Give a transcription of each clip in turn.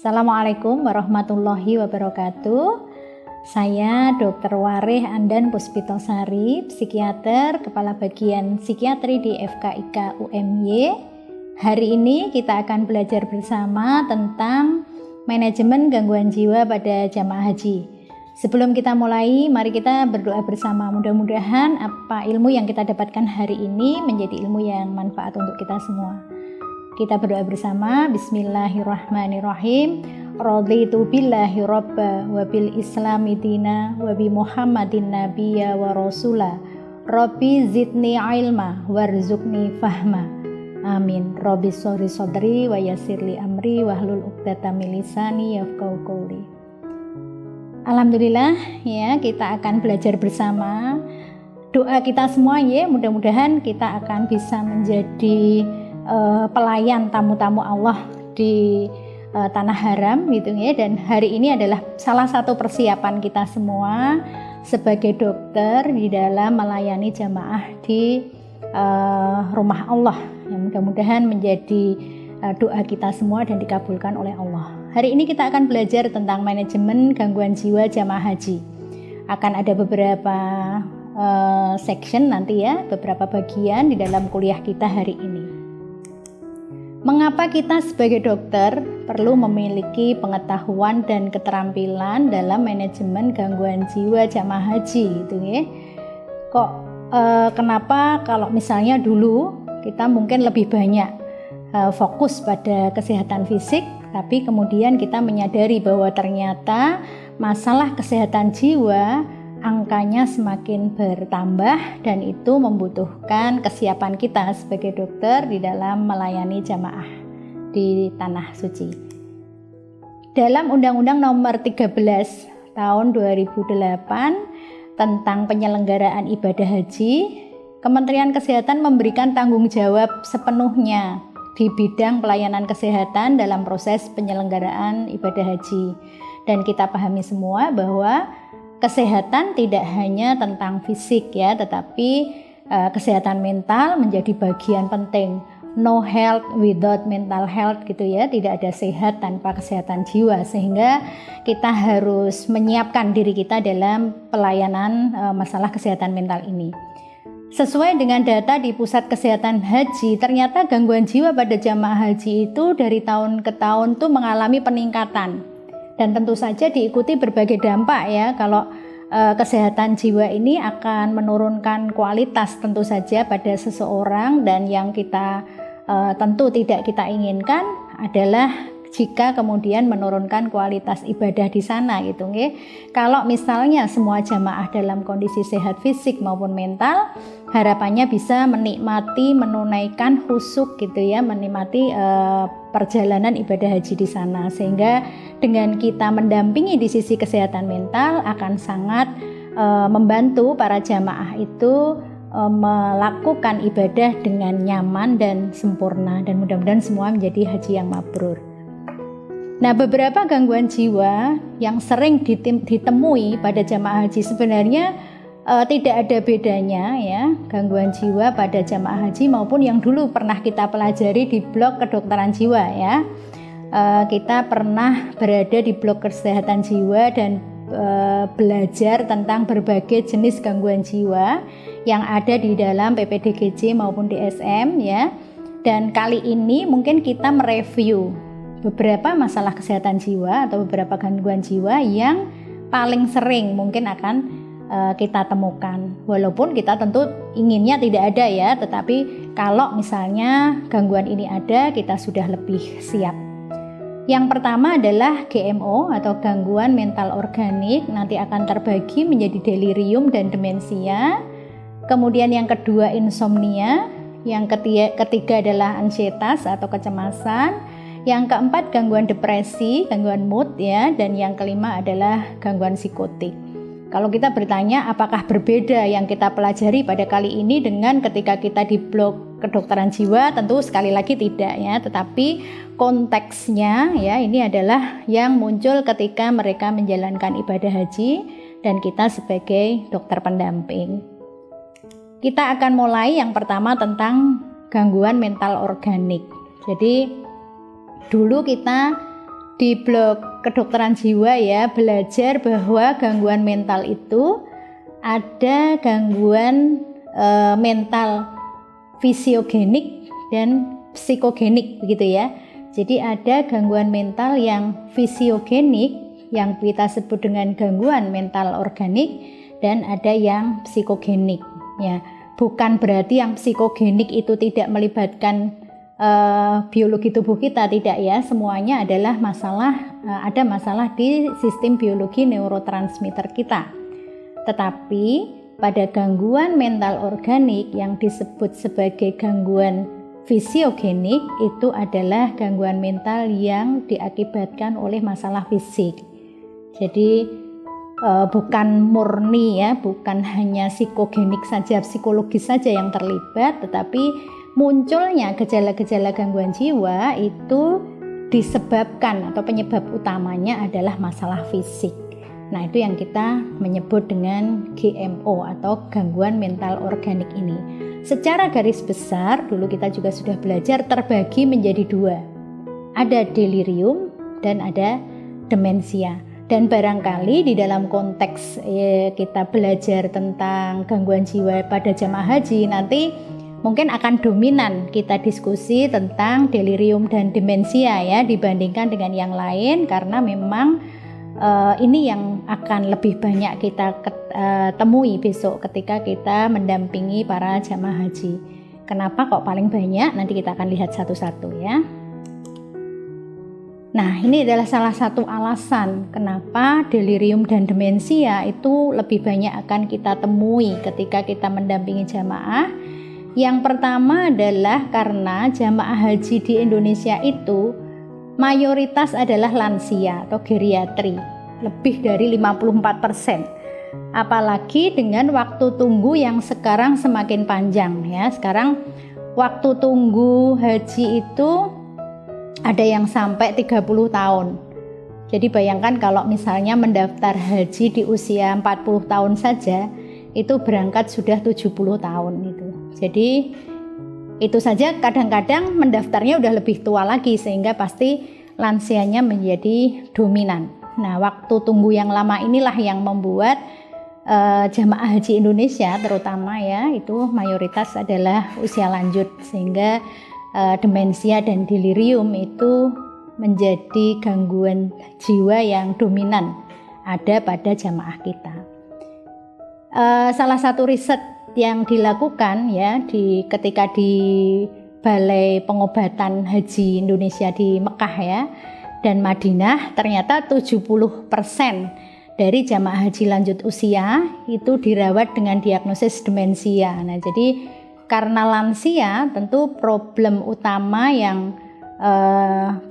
Assalamualaikum warahmatullahi wabarakatuh. Saya Dr. Wareh Andan Puspitosari, psikiater, Kepala Bagian Psikiatri di FKIK UMY. Hari ini kita akan belajar bersama tentang manajemen gangguan jiwa pada jamaah haji. Sebelum kita mulai, mari kita berdoa bersama. Mudah-mudahan apa ilmu yang kita dapatkan hari ini menjadi ilmu yang manfaat untuk kita semua. Kita berdoa bersama. Bismillahirrahmanirrahim. Raditu billahi robba wa bil islami dina wa bi muhammadin nabiyya wa rasula. Rabbi zidni ilma warzuqni fahma. Amin. Rabbi sori sodri wa yasirli amri wahlul uqdatam min lisani yafqahu qawli. Alhamdulillah ya, kita akan belajar bersama. Doa kita semua ya, mudah-mudahan kita akan bisa menjadi pelayan tamu-tamu Allah di tanah haram gitu ya. Dan hari ini adalah salah satu persiapan kita semua sebagai dokter di dalam melayani jamaah di rumah Allah, yang mudah-mudahan menjadi doa kita semua dan dikabulkan oleh Allah. Hari ini kita akan belajar tentang manajemen gangguan jiwa jamaah haji. Akan ada beberapa section nanti ya, beberapa bagian di dalam kuliah kita hari ini. Mengapa kita sebagai dokter perlu memiliki pengetahuan dan keterampilan dalam manajemen gangguan jiwa jamaah haji gitu ya? Kenapa kalau misalnya dulu kita mungkin lebih banyak fokus pada kesehatan fisik, tapi kemudian kita menyadari bahwa ternyata masalah kesehatan jiwa angkanya semakin bertambah, dan itu membutuhkan kesiapan kita sebagai dokter di dalam melayani jamaah di tanah suci. Dalam Undang-Undang Nomor 13 tahun 2008 tentang penyelenggaraan ibadah haji, Kementerian Kesehatan memberikan tanggung jawab sepenuhnya di bidang pelayanan kesehatan dalam proses penyelenggaraan ibadah haji. Dan kita pahami semua bahwa kesehatan tidak hanya tentang fisik ya, tetapi kesehatan mental menjadi bagian penting. No health without mental health gitu ya, tidak ada sehat tanpa kesehatan jiwa, sehingga kita harus menyiapkan diri kita dalam pelayanan masalah kesehatan mental ini. Sesuai dengan data di Pusat Kesehatan Haji, ternyata gangguan jiwa pada jamaah haji itu dari tahun ke tahun tuh mengalami peningkatan. Dan tentu saja diikuti berbagai dampak ya. Kalau kesehatan jiwa ini akan menurunkan kualitas tentu saja pada seseorang, dan yang kita tentu tidak kita inginkan adalah jika kemudian menurunkan kualitas ibadah di sana gitu nggih. Kalau misalnya semua jamaah dalam kondisi sehat fisik maupun mental, harapannya bisa menikmati, menunaikan khusyuk gitu ya, menikmati perjalanan ibadah haji di sana, sehingga dengan kita mendampingi di sisi kesehatan mental akan sangat membantu para jamaah itu melakukan ibadah dengan nyaman dan sempurna, dan mudah-mudahan semua menjadi haji yang mabrur. Nah, beberapa gangguan jiwa yang sering ditemui pada jamaah haji sebenarnya tidak ada bedanya ya, gangguan jiwa pada jamaah haji maupun yang dulu pernah kita pelajari di blok kedokteran jiwa ya. Kita pernah berada di blok kesehatan jiwa dan belajar tentang berbagai jenis gangguan jiwa yang ada di dalam PPDGJ maupun DSM ya. Dan kali ini mungkin kita mereview beberapa masalah kesehatan jiwa atau beberapa gangguan jiwa yang paling sering mungkin akan kita temukan. Walaupun kita tentu inginnya tidak ada ya, tetapi kalau misalnya gangguan ini ada, kita sudah lebih siap. Yang pertama adalah GMO atau gangguan mental organik, nanti akan terbagi menjadi delirium dan demensia. Kemudian yang kedua insomnia, yang ketiga adalah ansietas atau kecemasan. Yang keempat gangguan depresi, gangguan mood ya, dan yang kelima adalah gangguan psikotik. Kalau kita bertanya apakah berbeda yang kita pelajari pada kali ini dengan ketika kita di blok kedokteran jiwa, tentu sekali lagi tidak ya, tetapi konteksnya ya ini adalah yang muncul ketika mereka menjalankan ibadah haji dan kita sebagai dokter pendamping. Kita akan mulai yang pertama tentang gangguan mental organik. Jadi dulu kita di blog kedokteran jiwa ya, belajar bahwa gangguan mental itu ada gangguan mental fisiogenik dan psikogenik begitu ya. Jadi ada gangguan mental yang fisiogenik yang kita sebut dengan gangguan mental organik, dan ada yang psikogenik ya. Bukan berarti yang psikogenik itu tidak melibatkan biologi tubuh kita, tidak ya. Semuanya adalah ada masalah di sistem biologi neurotransmitter kita. Tetapi pada gangguan mental organik yang disebut sebagai gangguan fisiogenik itu adalah gangguan mental yang diakibatkan oleh masalah fisik. Jadi bukan murni ya, bukan hanya psikogenik saja, psikologis saja yang terlibat, tetapi munculnya gejala-gejala gangguan jiwa itu disebabkan atau penyebab utamanya adalah masalah fisik. Nah, itu yang kita menyebut dengan GMO atau gangguan mental organik ini. Secara garis besar, dulu kita juga sudah belajar, terbagi menjadi dua. Ada delirium dan ada demensia. Dan barangkali di dalam konteks kita belajar tentang gangguan jiwa pada jamaah haji, nanti mungkin akan dominan kita diskusi tentang delirium dan demensia ya, dibandingkan dengan yang lain, karena memang ini yang akan lebih banyak kita temui besok ketika kita mendampingi para jamaah haji. Kenapa kok paling banyak? Nanti kita akan lihat satu-satu ya. Nah, ini adalah salah satu alasan kenapa delirium dan demensia itu lebih banyak akan kita temui ketika kita mendampingi jamaah. Yang pertama adalah karena jamaah haji di Indonesia itu mayoritas adalah lansia atau geriatri, lebih dari 54%. Apalagi dengan waktu tunggu yang sekarang semakin panjang ya. Sekarang waktu tunggu haji itu ada yang sampai 30 tahun. Jadi bayangkan kalau misalnya mendaftar haji di usia 40 tahun saja, itu berangkat sudah 70 tahun itu. Jadi itu saja kadang-kadang mendaftarnya udah lebih tua lagi, sehingga pasti lansianya menjadi dominan. Nah, waktu tunggu yang lama inilah yang membuat jamaah haji Indonesia terutama ya, itu mayoritas adalah usia lanjut, sehingga demensia dan delirium itu menjadi gangguan jiwa yang dominan ada pada jamaah kita. Salah satu riset yang dilakukan ya ketika di Balai Pengobatan Haji Indonesia di Mekah ya dan Madinah, ternyata 70% dari jamaah haji lanjut usia itu dirawat dengan diagnosis demensia. Nah, jadi karena lansia tentu problem utama yang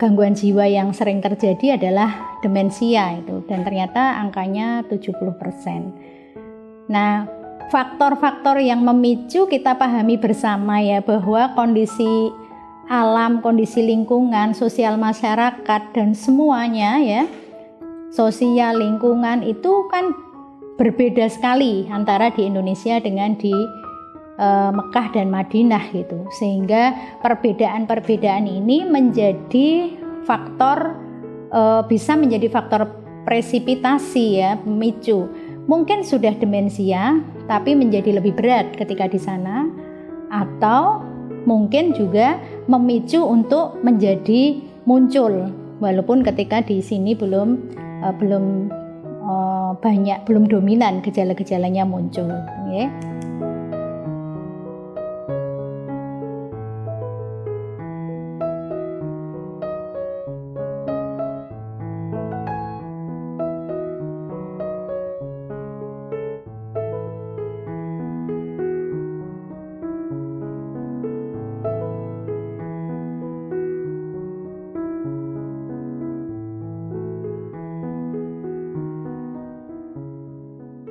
gangguan jiwa yang sering terjadi adalah demensia itu, dan ternyata angkanya 70%. Nah, faktor-faktor yang memicu kita pahami bersama ya, bahwa kondisi alam, kondisi lingkungan, sosial masyarakat dan semuanya ya, sosial lingkungan itu kan berbeda sekali antara di Indonesia dengan di Mekah dan Madinah gitu, sehingga perbedaan-perbedaan ini menjadi faktor bisa menjadi faktor presipitasi ya, pemicu. Mungkin sudah demensia tapi menjadi lebih berat ketika di sana, atau mungkin juga memicu untuk menjadi muncul walaupun ketika di sini belum dominan gejala-gejalanya muncul ya.